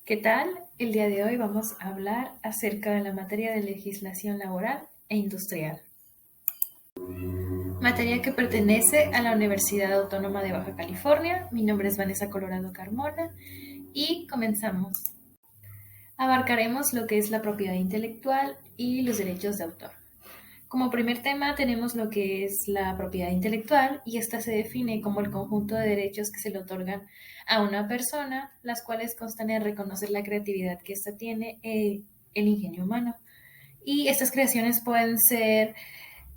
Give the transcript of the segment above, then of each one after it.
¿Qué tal? El día de hoy vamos a hablar acerca de la materia de legislación laboral e industrial, materia que pertenece a la Universidad Autónoma de Baja California. Mi nombre es Vanessa Colorado Carmona y comenzamos. Abarcaremos lo que es la propiedad intelectual y los derechos de autor. Como primer tema tenemos lo que es la propiedad intelectual y esta se define como el conjunto de derechos que se le otorgan a una persona, las cuales constan en reconocer la creatividad que ésta tiene, el ingenio humano. Y estas creaciones pueden ser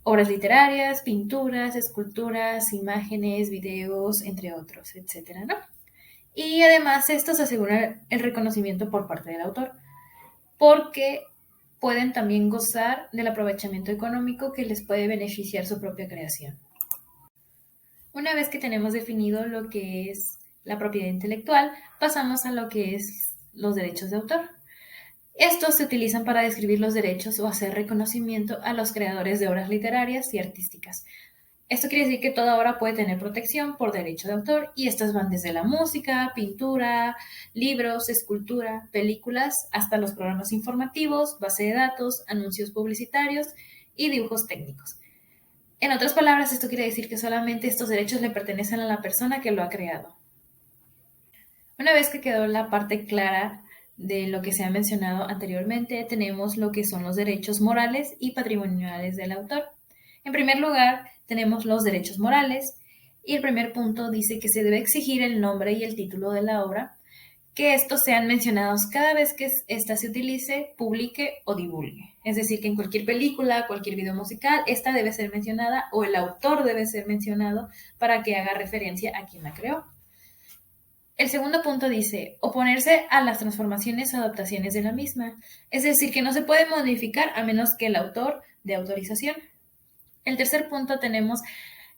obras literarias, pinturas, esculturas, imágenes, videos, entre otros, etcétera, ¿no? Y además estos aseguran el reconocimiento por parte del autor, porque pueden también gozar del aprovechamiento económico que les puede beneficiar su propia creación. Una vez que tenemos definido lo que es la propiedad intelectual, pasamos a lo que es los derechos de autor. Estos se utilizan para describir los derechos o hacer reconocimiento a los creadores de obras literarias y artísticas. Esto quiere decir que toda obra puede tener protección por derecho de autor y estas van desde la música, pintura, libros, escultura, películas, hasta los programas informativos, base de datos, anuncios publicitarios y dibujos técnicos. En otras palabras, esto quiere decir que solamente estos derechos le pertenecen a la persona que lo ha creado. Una vez que quedó la parte clara de lo que se ha mencionado anteriormente, tenemos lo que son los derechos morales y patrimoniales del autor. En primer lugar, tenemos los derechos morales y el primer punto dice que se debe exigir el nombre y el título de la obra, que estos sean mencionados cada vez que ésta se utilice, publique o divulgue. Es decir, que en cualquier película, cualquier video musical, esta debe ser mencionada o el autor debe ser mencionado para que haga referencia a quien la creó. El segundo punto dice, oponerse a las transformaciones o adaptaciones de la misma, es decir, que no se puede modificar a menos que el autor dé autorización. El tercer punto tenemos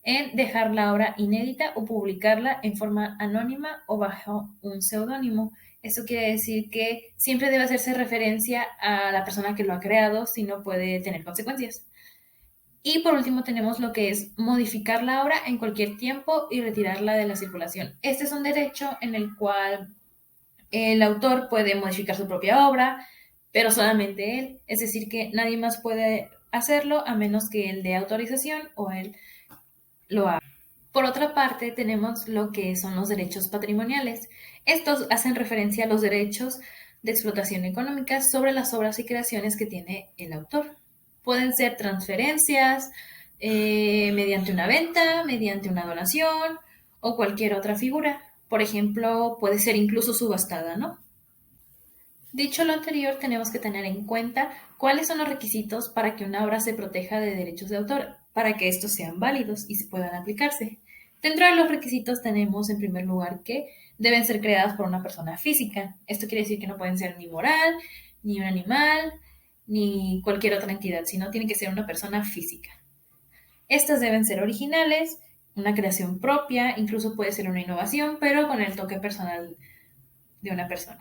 en dejar la obra inédita o publicarla en forma anónima o bajo un seudónimo. Esto quiere decir que siempre debe hacerse referencia a la persona que lo ha creado, si no puede tener consecuencias. Y por último tenemos lo que es modificar la obra en cualquier tiempo y retirarla de la circulación. Este es un derecho en el cual el autor puede modificar su propia obra, pero solamente él. Es decir, que nadie más puede hacerlo a menos que él dé autorización o él lo haga. Por otra parte, tenemos lo que son los derechos patrimoniales. Estos hacen referencia a los derechos de explotación económica sobre las obras y creaciones que tiene el autor. Pueden ser transferencias, mediante una venta, mediante una donación o cualquier otra figura. Por ejemplo, puede ser incluso subastada, ¿no? Dicho lo anterior, tenemos que tener en cuenta cuáles son los requisitos para que una obra se proteja de derechos de autor, para que estos sean válidos y se puedan aplicarse. Dentro de los requisitos tenemos, en primer lugar, que deben ser creadas por una persona física. Esto quiere decir que no pueden ser ni moral, ni un animal, ni cualquier otra entidad, sino tiene que ser una persona física. Estas deben ser originales, una creación propia, incluso puede ser una innovación, pero con el toque personal de una persona.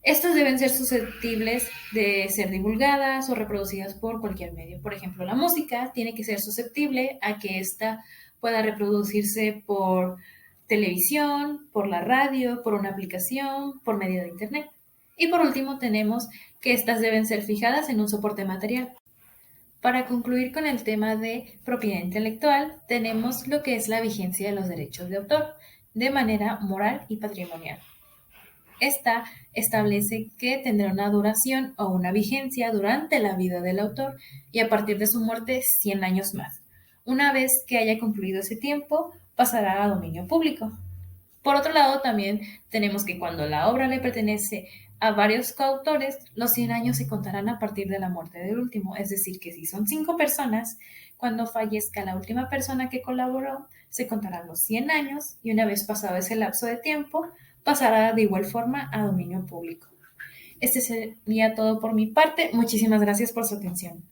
Estas deben ser susceptibles de ser divulgadas o reproducidas por cualquier medio. Por ejemplo, la música tiene que ser susceptible a que ésta pueda reproducirse por televisión, por la radio, por una aplicación, por medio de internet. Y por último, tenemos que estas deben ser fijadas en un soporte material. Para concluir con el tema de propiedad intelectual, tenemos lo que es la vigencia de los derechos de autor, de manera moral y patrimonial. Esta establece que tendrá una duración o una vigencia durante la vida del autor y a partir de su muerte 100 años más. Una vez que haya concluido ese tiempo, pasará a dominio público. Por otro lado, también tenemos que cuando la obra le pertenece a varios coautores, los 100 años se contarán a partir de la muerte del último. Es decir, que si son 5 personas, cuando fallezca la última persona que colaboró, se contarán los 100 años y una vez pasado ese lapso de tiempo, pasará de igual forma a dominio público. Este sería todo por mi parte. Muchísimas gracias por su atención.